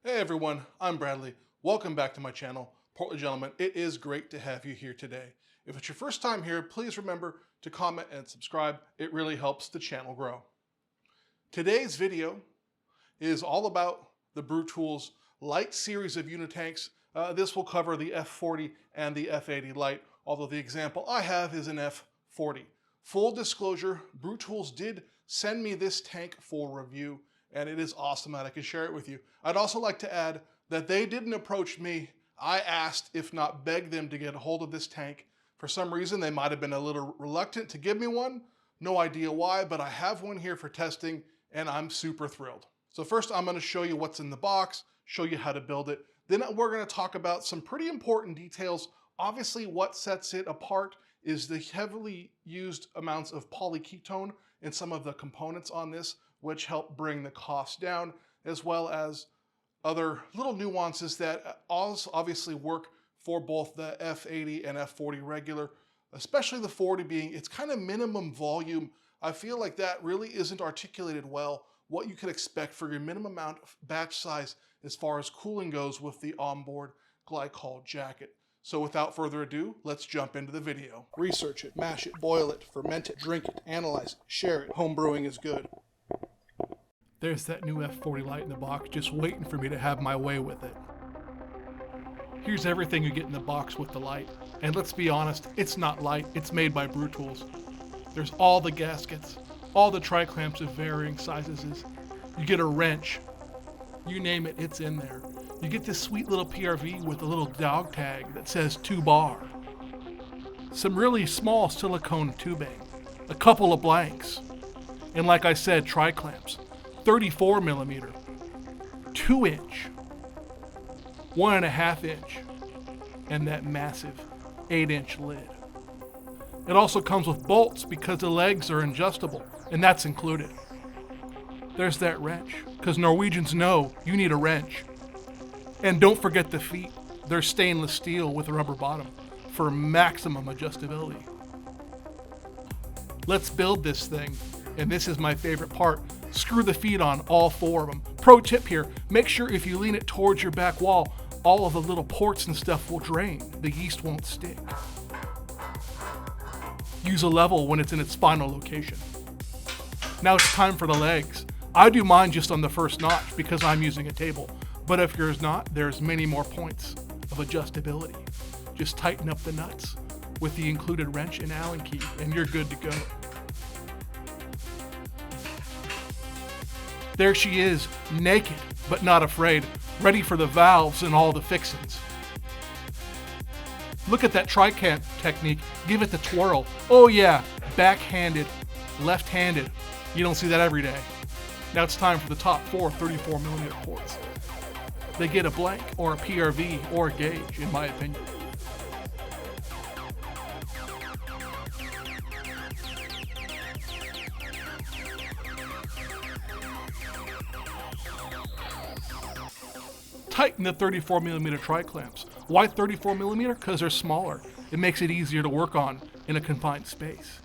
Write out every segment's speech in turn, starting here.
Hey everyone, I'm Bradley. Welcome back to my channel. Portland gentlemen, it is great to have you here today. If it's your first time here, please remember to comment and subscribe. It really helps the channel grow. Today's video is all about the BrewTools light series of Unitanks. This will cover the F40 and the F80 light, although the example I have is an F40. Full disclosure, BrewTools did send me this tank for review, and it is awesome that I can share it with you. I'd also like to add that they didn't approach me. I asked, if not begged them to get a hold of this tank. For some reason, they might have been a little reluctant to give me one. No idea why, but I have one here for testing, and I'm super thrilled. So first, I'm gonna show you what's in the box, show you how to build it. Then we're gonna talk about some pretty important details. Obviously, what sets it apart is the heavily used amounts of polyketone in some of the components on this, which help bring the cost down, as well as other little nuances that obviously work for both the F80 and F40 regular, especially the 40 being its kind of minimum volume. I feel like that really isn't articulated well, what you can expect for your minimum amount of batch size as far as cooling goes with the onboard glycol jacket. So without further ado, let's jump into the video. Research it, mash it, boil it, ferment it, drink it, analyze it, share it. Home brewing is good. There's that new F40 light in the box, just waiting for me to have my way with it. Here's everything you get in the box with the light. And let's be honest, it's not light, it's made by BrewTools. There's all the gaskets, all the tri-clamps of varying sizes. You get a wrench, you name it, it's in there. You get this sweet little PRV with a little dog tag that says 2 bar. Some really small silicone tubing, a couple of blanks, and like I said, tri-clamps. 34 millimeter, 2 inch, 1.5 inch, and that massive 8-inch lid. It also comes with bolts because the legs are adjustable, and that's included. There's that wrench, because Norwegians know you need a wrench. And don't forget the feet. They're stainless steel with a rubber bottom for maximum adjustability. Let's build this thing, and this is my favorite part. Screw the feet on all 4 of them. Pro tip here, make sure if you lean it towards your back wall, all of the little ports and stuff will drain. The yeast won't stick. Use a level when it's in its final location. Now it's time for the legs. I do mine just on the first notch because I'm using a table. But if yours not, there's many more points of adjustability. Just tighten up the nuts with the included wrench and Allen key, and you're good to go. There she is, naked, but not afraid, ready for the valves and all the fixins'. Look at that tri-clamp technique, give it the twirl. Oh yeah, backhanded, left-handed. You don't see that every day. Now it's time for the top 4 34 millimeter ports. They get a blank, or a PRV, or a gauge, in my opinion. Tighten the 34 millimeter tri-clamps. Why 34 millimeter? Because they're smaller. It makes it easier to work on in a confined space.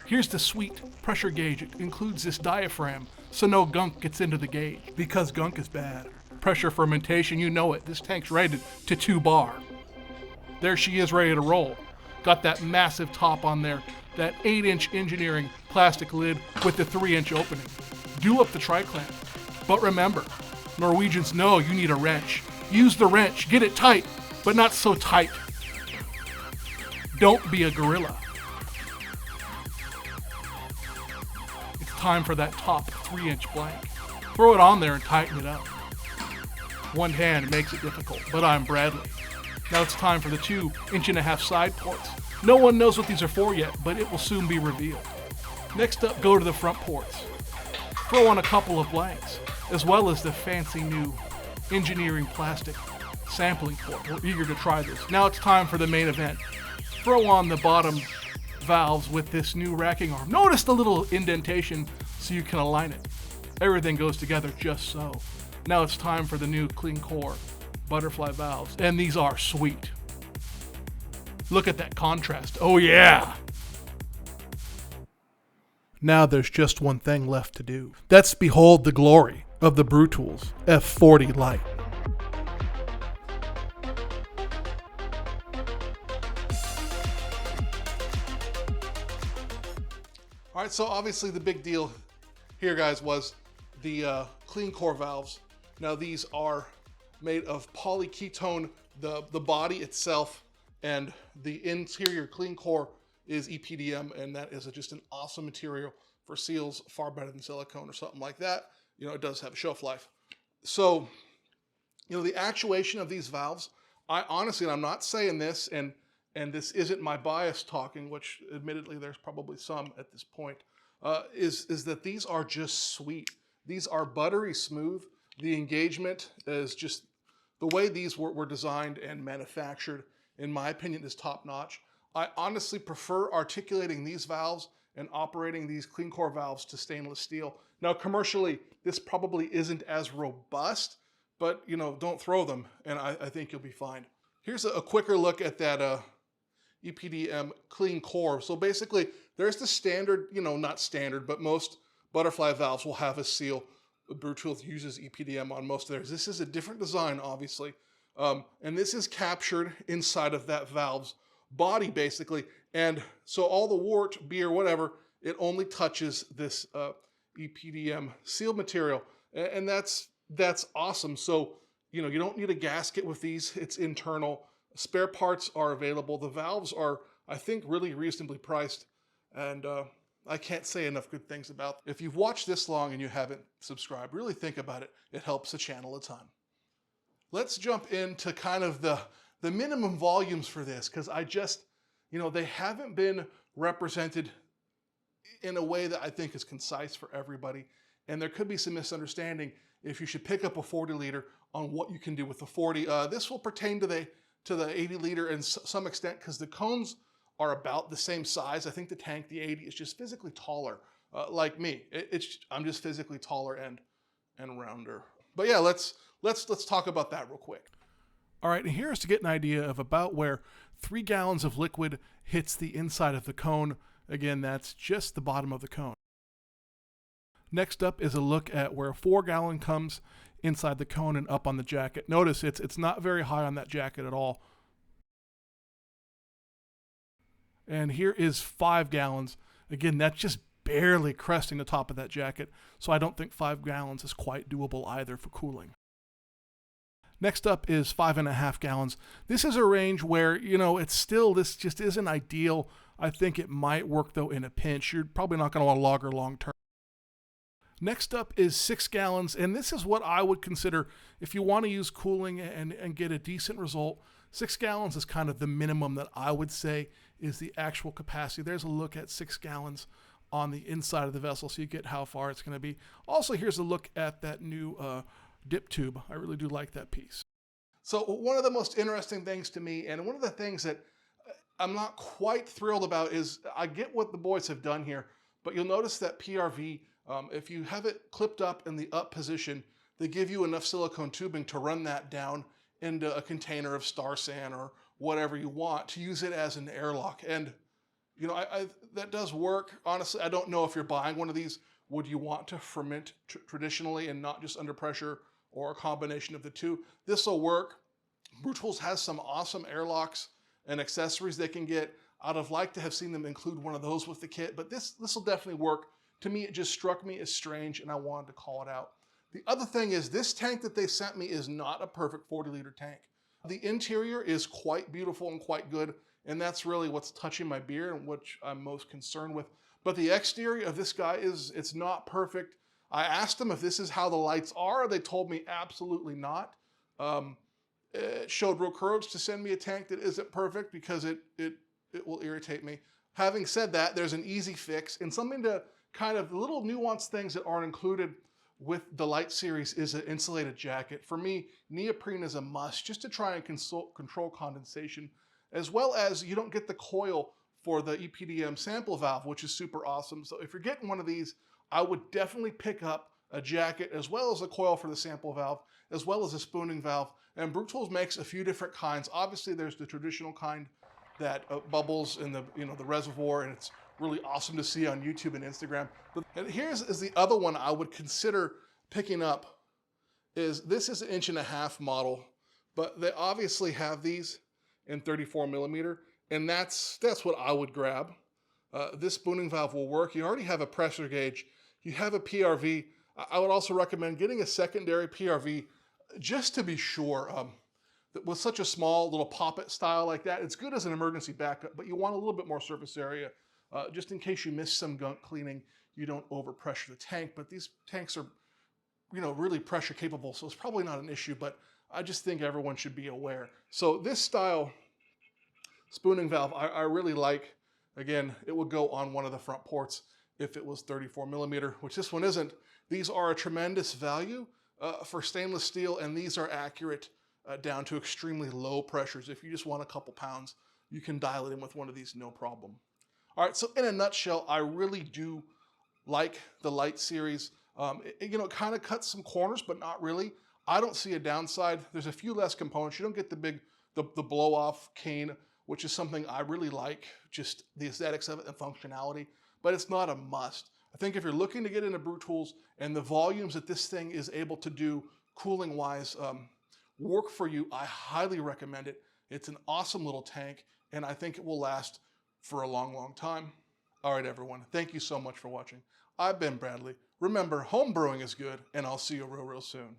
Here's the sweet pressure gauge. It includes this diaphragm, so no gunk gets into the gauge, because gunk is bad. Pressure fermentation, you know it. This tank's rated to 2 bar. There she is, ready to roll. Got that massive top on there, that 8-inch engineering plastic lid with the 3-inch opening. Do up the tri-clamp. But remember, Norwegians know you need a wrench. Use the wrench, get it tight, but not so tight. Don't be a gorilla. It's time for that top 3-inch blank. Throw it on there and tighten it up. One hand makes it difficult, but I'm Bradley. Now it's time for the 2.5 inch side ports. No one knows what these are for yet, but it will soon be revealed. Next up, go to the front ports. Throw on a couple of blanks, as well as the fancy new engineering plastic sampling port. We're eager to try this. Now it's time for the main event. Throw on the bottom valves with this new racking arm. Notice the little indentation so you can align it. Everything goes together just so. Now it's time for the new clean core butterfly valves, and these are sweet. Look at that contrast. Oh yeah! Now there's just one thing left to do. That's behold the glory of the BrewTools F40 Lite. right, so obviously the big deal here, guys, was the clean core valves. Now these are made of polyketone, the body itself, and the interior clean core is EPDM, and that is just an awesome material for seals, far better than silicone or something like that. You know, it does have a shelf life. So, you know, the actuation of these valves, I honestly, and I'm not saying this, and this isn't my bias talking, which admittedly there's probably some at this point, is that these are just sweet. These are buttery smooth. The engagement is just, the way these were designed and manufactured, in my opinion, is top notch. I honestly prefer articulating these valves and operating these clean core valves to stainless steel. Now commercially, this probably isn't as robust, but you know, don't throw them, and I think you'll be fine. Here's a quicker look at that EPDM clean core. So basically, there's the standard, you know, not standard, but most butterfly valves will have a seal. BrewTools uses EPDM on most of theirs. This is a different design, obviously, and this is captured inside of that valve's body, basically. And so all the wort, beer, whatever, it only touches this EPDM seal material, and that's awesome. So, you know, you don't need a gasket with these. It's internal. Spare parts are available. The valves are, I think, really reasonably priced, and I can't say enough good things about them. If you've watched this long and you haven't subscribed, really think about it. It helps the channel a ton. Let's jump into kind of the minimum volumes for this, because I just, you know, they haven't been represented in a way that I think is concise for everybody. And there could be some misunderstanding if you should pick up a 40 liter on what you can do with the 40. This will pertain to the 80 liter in some extent, because the cones are about the same size. I think the tank, the 80, is just physically taller, like me. I'm just physically taller and rounder. But yeah, let's talk about that real quick. All right, and here's to get an idea of about where 3 gallons of liquid hits the inside of the cone. Again, that's just the bottom of the cone. Next up is a look at where a 4 gallon comes inside the cone and up on the jacket. Notice it's not very high on that jacket at all. And here is 5 gallons. Again, that's just barely cresting the top of that jacket, so I don't think 5 gallons is quite doable either for cooling. Next up is 5.5 gallons. This is a range where, you know, it's still, this just isn't ideal. I think it might work though in a pinch. You're probably not going to want to lager long term. Next up is 6 gallons, and this is what I would consider, if you want to use cooling and get a decent result, 6 gallons is kind of the minimum that I would say is the actual capacity. There's a look at 6 gallons on the inside of the vessel, so you get how far it's going to be. Also, here's a look at that new dip tube. I really do like that piece. So one of the most interesting things to me, and one of the things that I'm not quite thrilled about, is I get what the boys have done here, but you'll notice that PRV, if you have it clipped up in the up position, they give you enough silicone tubing to run that down into a container of Star San or whatever you want to use it as an airlock. And, you know, that does work. Honestly, I don't know if you're buying one of these, would you want to ferment traditionally and not just under pressure, or a combination of the two? This will work. BrewTools has some awesome airlocks and accessories they can get. I'd have liked to have seen them include one of those with the kit, but this will definitely work. To me, it just struck me as strange, and I wanted to call it out. The other thing is, this tank that they sent me is not a perfect 40 liter tank. The interior is quite beautiful and quite good, and that's really what's touching my beer and which I'm most concerned with. But the exterior of this guy it's not perfect. I asked them if this is how the lights are. They told me absolutely not. It showed real courage to send me a tank that isn't perfect, because it will irritate me. Having said that, there's an easy fix, and something to kind of little nuanced things that aren't included with the light series is an insulated jacket. For me, neoprene is a must, just to try and control condensation, as well as you don't get the coil for the EPDM sample valve, which is super awesome. So if you're getting one of these, I would definitely pick up a jacket, as well as a coil for the sample valve, as well as a spooning valve. And BrewTools makes a few different kinds. Obviously, there's the traditional kind that bubbles in the reservoir, and it's really awesome to see on YouTube and Instagram. But here's the other one I would consider picking up. This is an 1.5 inch model, but they obviously have these in 34 millimeter, and that's what I would grab. this spooning valve will work. You already have a pressure gauge. You have a PRV. I would also recommend getting a secondary PRV just to be sure. With such a small little poppet style like that, it's good as an emergency backup, but you want a little bit more surface area just in case you miss some gunk cleaning. You don't overpressure the tank, but these tanks are, really pressure capable, so it's probably not an issue, but I just think everyone should be aware. So this style spooning valve, I really like. Again, it would go on one of the front ports if it was 34 millimeter, which this one isn't. These are a tremendous value for stainless steel, and these are accurate down to extremely low pressures. If you just want a couple pounds, you can dial it in with one of these, no problem. All right, so in a nutshell, I really do like the Light series. It kind of cuts some corners, but not really. I don't see a downside. There's a few less components. You don't get the blow-off cane, which is something I really like, just the aesthetics of it and functionality, but it's not a must. I think if you're looking to get into BrewTools and the volumes that this thing is able to do cooling-wise work for you, I highly recommend it. It's an awesome little tank, and I think it will last for a long, long time. All right, everyone, thank you so much for watching. I've been Bradley. Remember, home brewing is good, and I'll see you real, real soon.